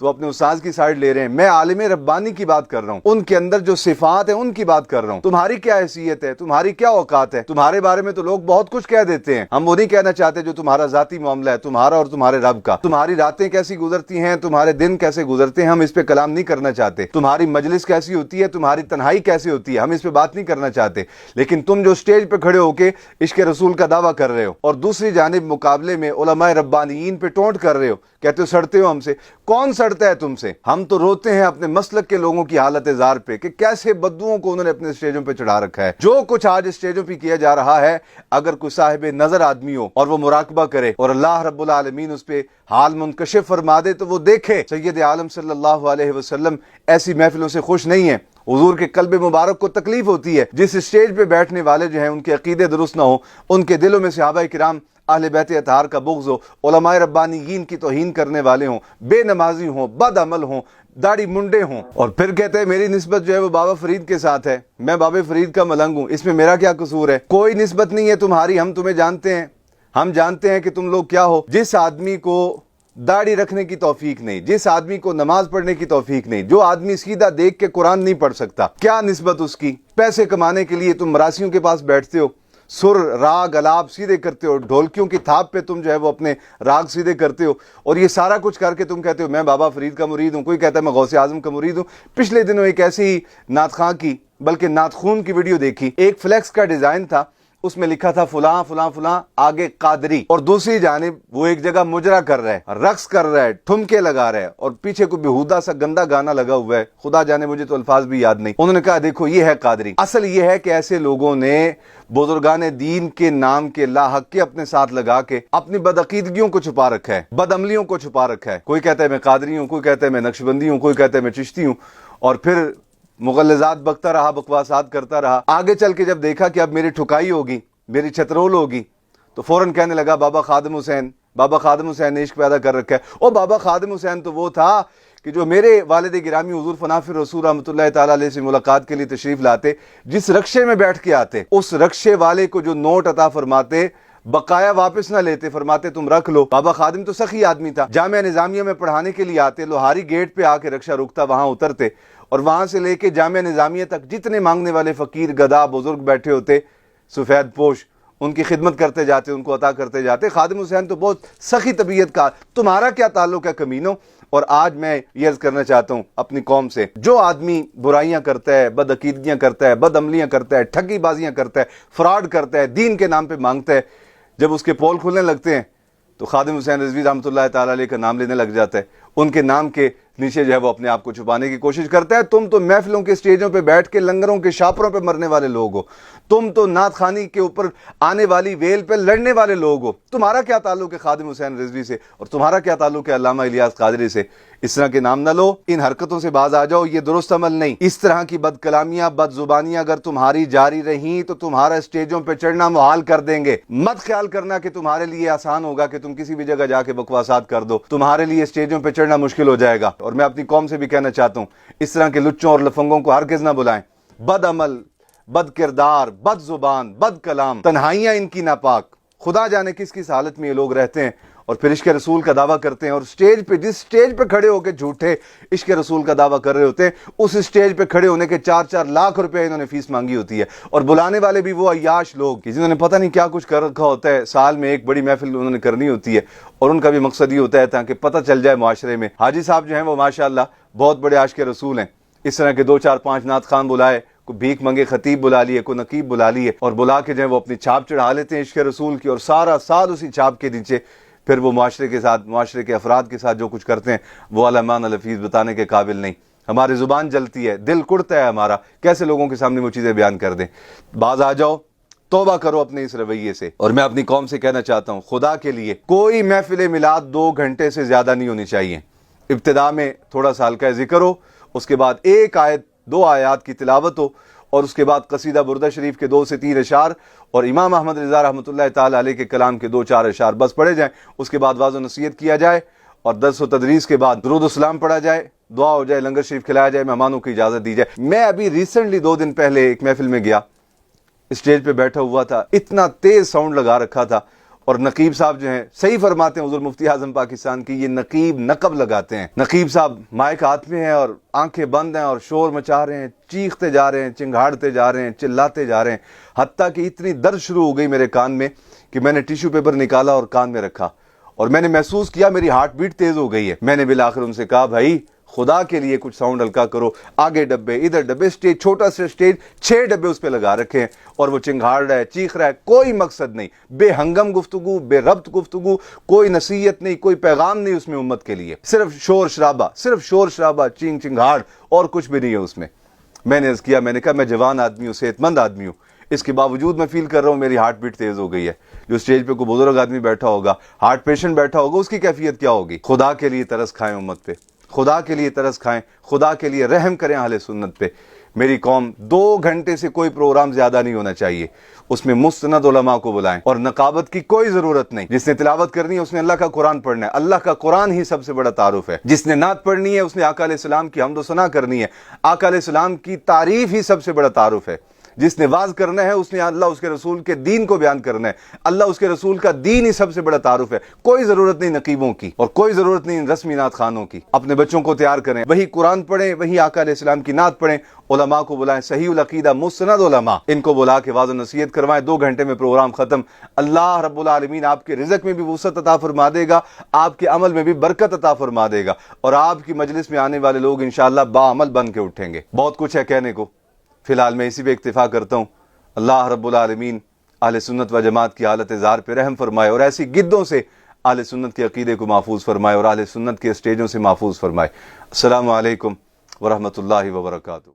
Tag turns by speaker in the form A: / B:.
A: تو اپنے استاذ کی سائڈ لے رہے ہیں. میں عالم ربانی کی بات کر رہا ہوں, ان کے اندر جو صفات ہیں ان کی بات کر رہا ہوں. تمہاری کیا حیثیت ہے, تمہاری کیا اوقات ہے؟ تمہارے بارے میں تو لوگ بہت کچھ کہہ دیتے ہیں, ہم وہ نہیں کہنا چاہتے جو تمہارا ذاتی معاملہ ہے, تمہارا اور تمہارے رب کا. تمہاری راتیں کیسی گزرتی ہیں, تمہارے دن کیسے گزرتے ہیں, ہم اس پہ کلام نہیں کرنا چاہتے. تمہاری مجلس کیسی ہوتی ہے, تمہاری تنہائی کیسی ہوتی ہے, ہم اس پہ بات نہیں کرنا چاہتے. لیکن تم جو اسٹیج پہ کھڑے ہو کے عشق رسول کا دعویٰ کر رہے ہو اور دوسری جانب مقابلے میں علماء ربانیین پہ ٹونٹ کر رہے ہو, کہتے ہو سڑتے ہو ہم سے. کون سڑتا ہے تم سے؟ ہم تو روتے ہیں اپنے مسلک کے لوگوں کی حالت زار پہ کہ کیسے بدوؤں کو انہوں نے اپنے اسٹیجوں پہ چڑھا رکھا ہے. جو کچھ آج اسٹیجوں پہ کیا جا رہا ہے, اگر کوئی صاحب نظر آدمی ہو اور وہ مراقبہ کرے اور اللہ رب العالمین اس پہ حال منکشف فرما دے تو وہ دیکھے سید عالم صلی اللہ علیہ وسلم ایسی محفلوں سے خوش نہیں ہیں. حضور کے قلب مبارک کو تکلیف ہوتی ہے جس اسٹیج پہ بیٹھنے والے جو ہیں ان کے عقیدے درست نہ ہو, ان کے دلوں میں صحابہ کرام اہل بیت اطہار کا بغض ہو, علماء ربانیین کی توہین کرنے والے ہوں, بے نمازی ہوں, بد عمل ہوں, داڑھی منڈے ہوں, اور پھر کہتے ہیں میری نسبت جو ہے وہ بابا فرید کے ساتھ ہے, میں بابا فرید کا ملنگ ہوں, اس میں میرا کیا قصور ہے؟ کوئی نسبت نہیں ہے تمہاری, ہم تمہیں جانتے ہیں, ہم جانتے ہیں کہ تم لوگ کیا ہو. جس آدمی کو داڑھی رکھنے کی توفیق نہیں, جس آدمی کو نماز پڑھنے کی توفیق نہیں, جو آدمی سیدھا دیکھ کے قرآن نہیں پڑھ سکتا, کیا نسبت اس کی؟ پیسے کمانے کے لیے تم مراسیوں کے پاس بیٹھتے ہو, سر راگ الاپ سیدھے کرتے ہو, ڈھولکیوں کی تھاپ پہ تم جو ہے وہ اپنے راگ سیدھے کرتے ہو, اور یہ سارا کچھ کر کے تم کہتے ہو میں بابا فرید کا مرید ہوں, کوئی کہتا ہے میں غوث اعظم کا مرید ہوں. پچھلے دنوں ایک ایسی نعت خواں کی بلکہ نعت خون کی ویڈیو دیکھی, ایک فلیکس کا ڈیزائن تھا, اس میں لکھا تھا فلاں فلاں فلاں آگے قادری, اور دوسری جانب وہ ایک جگہ مجرا کر رہا ہے, رقص کر رہا ہے, ٹھمکے لگا رہا ہے, اور پیچھے کوئی بیہودہ سا گندا گانا لگا ہوا ہے, خدا جانے مجھے تو الفاظ بھی یاد نہیں. انہوں نے کہا دیکھو یہ ہے قادری. اصل یہ ہے کہ ایسے لوگوں نے بزرگان دین کے نام کے لا حق کے اپنے ساتھ لگا کے اپنی بدعقیدگیوں کو چھپا رکھا ہے, بد عملیوں کو چھپا رکھا ہے. کوئی کہتا ہے میں قادری ہوں, کوئی کہتا ہے میں نقشبندی ہوں, کوئی کہتا ہے میں چشتی ہوں, اور پھر مغلظات بکتا رہا, بکواسات کرتا رہا. آگے چل کے جب دیکھا کہ اب میری ٹھکائی ہوگی, میری چھترول ہوگی, تو فوراً کہنے لگا بابا خادم حسین, بابا خادم حسین نے عشق پیدا کر رکھا ہے. اور بابا خادم حسین تو وہ تھا کہ جو میرے والد گرامی حضور فنافر رسول رحمۃ اللہ تعالیٰ علیہ سے ملاقات کے لیے تشریف لاتے, جس رکشے میں بیٹھ کے آتے, اس رکشے والے کو جو نوٹ عطا فرماتے بقایا واپس نہ لیتے, فرماتے تم رکھ لو. بابا خادم تو سخی آدمی تھا, جامعہ نظامیہ میں پڑھانے کے لیے آتے, لوہاری گیٹ پہ آ کے رکشہ رکتا, وہاں اترتے, اور وہاں سے لے کے جامعہ نظامیہ تک جتنے مانگنے والے فقیر گدا بزرگ بیٹھے ہوتے سفید پوش, ان کی خدمت کرتے جاتے, ان کو عطا کرتے جاتے. خادم حسین تو بہت سخی طبیعت کا. تمہارا کیا تعلق ہے کمینوں؟ اور آج میں یہ عرض کرنا چاہتا ہوں اپنی قوم سے, جو آدمی برائیاں کرتا ہے, بد عقیدگیاں کرتا ہے, بد عملیاں کرتا ہے, ٹھگی بازیاں کرتا ہے, فراڈ کرتا ہے, دین کے نام پہ مانگتا ہے, جب اس کے پول کھلنے لگتے ہیں تو خادم حسین رضوی رحمۃ اللہ تعالیٰ علیہ کا نام لینے لگ جاتا ہے. ان کے نام کے نیچے جو ہے وہ اپنے آپ کو چھپانے کی کوشش کرتا ہے. تم تو محفلوں کے سٹیجوں پہ بیٹھ کے لنگروں کے شاپروں پہ مرنے والے لوگ ہو, تم تو نعت خوانی کے اوپر آنے والی ویل پہ لڑنے والے لوگ ہو. تمہارا کیا تعلق ہے خادم حسین رضوی سے, اور تمہارا کیا تعلق ہے علامہ الیاس قادری سے؟ اس طرح کے نام نہ لو, ان حرکتوں سے باز آ جاؤ, یہ درست عمل نہیں. اس طرح کی بد کلامیاں, بد زبانیاں اگر تمہاری جاری رہیں تو تمہارا اسٹیجوں پہ چڑھنا محال کر دیں گے. مت خیال کرنا کہ تمہارے لیے آسان ہوگا کہ تم کسی بھی جگہ جا کے بکواسات کر دو, تمہارے لیے اسٹیجوں پہ چڑھنا مشکل ہو جائے گا. اور میں اپنی قوم سے بھی کہنا چاہتا ہوں, اس طرح کے لچوں اور لفنگوں کو ہرگز نہ بلائیں. بد عمل, بد کردار, بد زبان, بد کلام, تنہائیاں ان کی ناپاک, خدا جانے کس کس حالت میں یہ لوگ رہتے ہیں, اور پھر عشق رسول کا دعویٰ کرتے ہیں. اور سٹیج پہ, جس سٹیج پہ کھڑے ہو کے جھوٹے عشق رسول کا دعویٰ کر رہے ہوتے ہیں, اس سٹیج پہ کھڑے ہونے کے 4-4 لاکھ روپے انہوں نے فیس مانگی ہوتی ہے. اور بلانے والے بھی وہ عیاش لوگ جنہوں نے پتہ نہیں کیا کچھ کر رکھا ہوتا ہے. سال میں ایک بڑی محفل انہوں نے کرنی ہوتی ہے, اور ان کا بھی مقصد یہ ہوتا ہے تاکہ پتہ چل جائے معاشرے میں. حاجی صاحب جو ہیں وہ ماشاءاللہ بہت بڑے عاشق رسول ہیں. اس طرح کے 2-4-5 نعت خوان بلائے, کوئی بھیک منگے خطیب بلا لیے, کوئی نقیب بلا لیے, اور بلا کے جو ہے وہ اپنی چھاپ چڑھا لیتے ہیں عشق رسول کی, اور سارا سال اسی چھاپ کے نیچے پھر وہ معاشرے کے ساتھ, معاشرے کے افراد کے ساتھ جو کچھ کرتے ہیں وہ علمان الفیظ بتانے کے قابل نہیں. ہماری زبان جلتی ہے, دل کڑتا ہے ہمارا, کیسے لوگوں کے سامنے وہ چیزیں بیان کر دیں. باز آ جاؤ, توبہ کرو اپنے اس رویے سے. اور میں اپنی قوم سے کہنا چاہتا ہوں, خدا کے لیے کوئی محفل میلاد 2 گھنٹے سے زیادہ نہیں ہونی چاہیے. ابتدا میں تھوڑا سا ہلکا ذکر ہو, اس کے بعد 1 آیت 2 آیات کی تلاوت ہو, اور اس کے بعد قصیدہ بردہ شریف کے 2 سے 3 اشعار, اور امام احمد رضا رحمۃ اللہ تعالیٰ علیہ کے کلام کے 2-4 اشعار بس پڑھے جائیں. اس کے بعد واعظ و نصیحت کیا جائے, اور درس و تدریس کے بعد درود و سلام پڑھا جائے, دعا ہو جائے, لنگر شریف کھلایا جائے, مہمانوں کی اجازت دی جائے. میں ابھی ریسنٹلی 2 دن پہلے ایک محفل میں گیا, اسٹیج پہ بیٹھا ہوا تھا, اتنا تیز ساؤنڈ لگا رکھا تھا, اور نقیب صاحب جو ہیں صحیح فرماتے ہیں حضور مفتی اعظم پاکستان کی، یہ نقیب نقب لگاتے ہیں۔ نقیب صاحب مائک ہاتھ میں ہیں اور آنکھیں بند ہیں اور شور مچا رہے ہیں، چیختے جا رہے ہیں، چنگھاڑتے جا رہے ہیں، چلاتے جا رہے ہیں، حتیٰ کہ اتنی درد شروع ہو گئی میرے کان میں کہ میں نے ٹیشو پیپر نکالا اور کان میں رکھا اور میں نے محسوس کیا میری ہارٹ بیٹ تیز ہو گئی ہے۔ میں نے بالآخر ان سے کہا بھائی خدا کے لیے کچھ ساؤنڈ ہلکا کرو، آگے ڈبے ادھر ڈبے، سٹیج چھوٹا سا سٹیج 6 ڈبے اس پہ لگا رکھے ہیں اور وہ چنگھاڑ رہا ہے، چیخ رہا ہے، کوئی مقصد نہیں، بے ہنگم گفتگو، بے ربط گفتگو، کوئی نصیحت نہیں، کوئی پیغام نہیں اس میں امت کے لیے، صرف شور شرابہ، چینگ چنگھاڑ اور کچھ بھی نہیں ہے اس میں۔ میں نے عرض کیا، میں نے کہا میں جوان آدمی ہوں، صحت مند آدمی ہوں، اس کے باوجود میں فیل کر رہا ہوں میری ہارٹ بیٹ تیز ہو گئی ہے۔ جو سٹیج پہ کوئی بزرگ آدمی بیٹھا ہوگا، ہارٹ پیشنٹ بیٹھا ہوگا، اس کی کیفیت کیا ہوگی؟ خدا کے لیے ترس کھائیں امت پہ، خدا کے لیے ترس کھائیں، خدا کے لیے رحم کریں اہل سنت پہ۔ میری قوم 2 گھنٹے سے کوئی پروگرام زیادہ نہیں ہونا چاہیے، اس میں مستند علماء کو بلائیں اور نقابت کی کوئی ضرورت نہیں۔ جس نے تلاوت کرنی ہے اس نے اللہ کا قرآن پڑھنا ہے، اللہ کا قرآن ہی سب سے بڑا تعارف ہے۔ جس نے نعت پڑھنی ہے اس نے آقا علیہ السلام کی حمد و ثنا کرنی ہے، آقا علیہ السلام کی تعریف ہی سب سے بڑا تعارف ہے۔ جس نے واز کرنا ہے اس نے اللہ اس کے رسول کے دین کو بیان کرنا ہے، اللہ اس کے رسول کا دین ہی سب سے بڑا تعارف ہے۔ کوئی ضرورت نہیں نقیبوں کی اور کوئی ضرورت نہیں رسمی نعت خانوں کی۔ اپنے بچوں کو تیار کریں، وہی قرآن پڑھیں، وہی آقا علیہ السلام کی نعت پڑھیں، علماء کو بلائیں، صحیح العقیدہ مستند علماء، ان کو بلا کے واز و نصیحت کروائیں۔ 2 گھنٹے میں پروگرام ختم۔ اللہ رب العالمین آپ کے رزق میں بھی وسعت عطا فرما دے گا، آپ کے عمل میں بھی برکت عطا فرما دے گا اور آپ کی مجلس میں آنے والے لوگ انشاءاللہ باعمل بن کے اٹھیں گے۔ بہت کچھ ہے کہنے کو، فی الحال میں اسی پہ اکتفا کرتا ہوں۔ اللہ رب العالمین اہل سنت و جماعت کی حالت زار پہ رحم فرمائے اور ایسی گدوں سے اہل سنت کے عقیدے کو محفوظ فرمائے اور اہل سنت کے اسٹیجوں سے محفوظ فرمائے۔ السلام علیکم ورحمۃ اللہ وبرکاتہ۔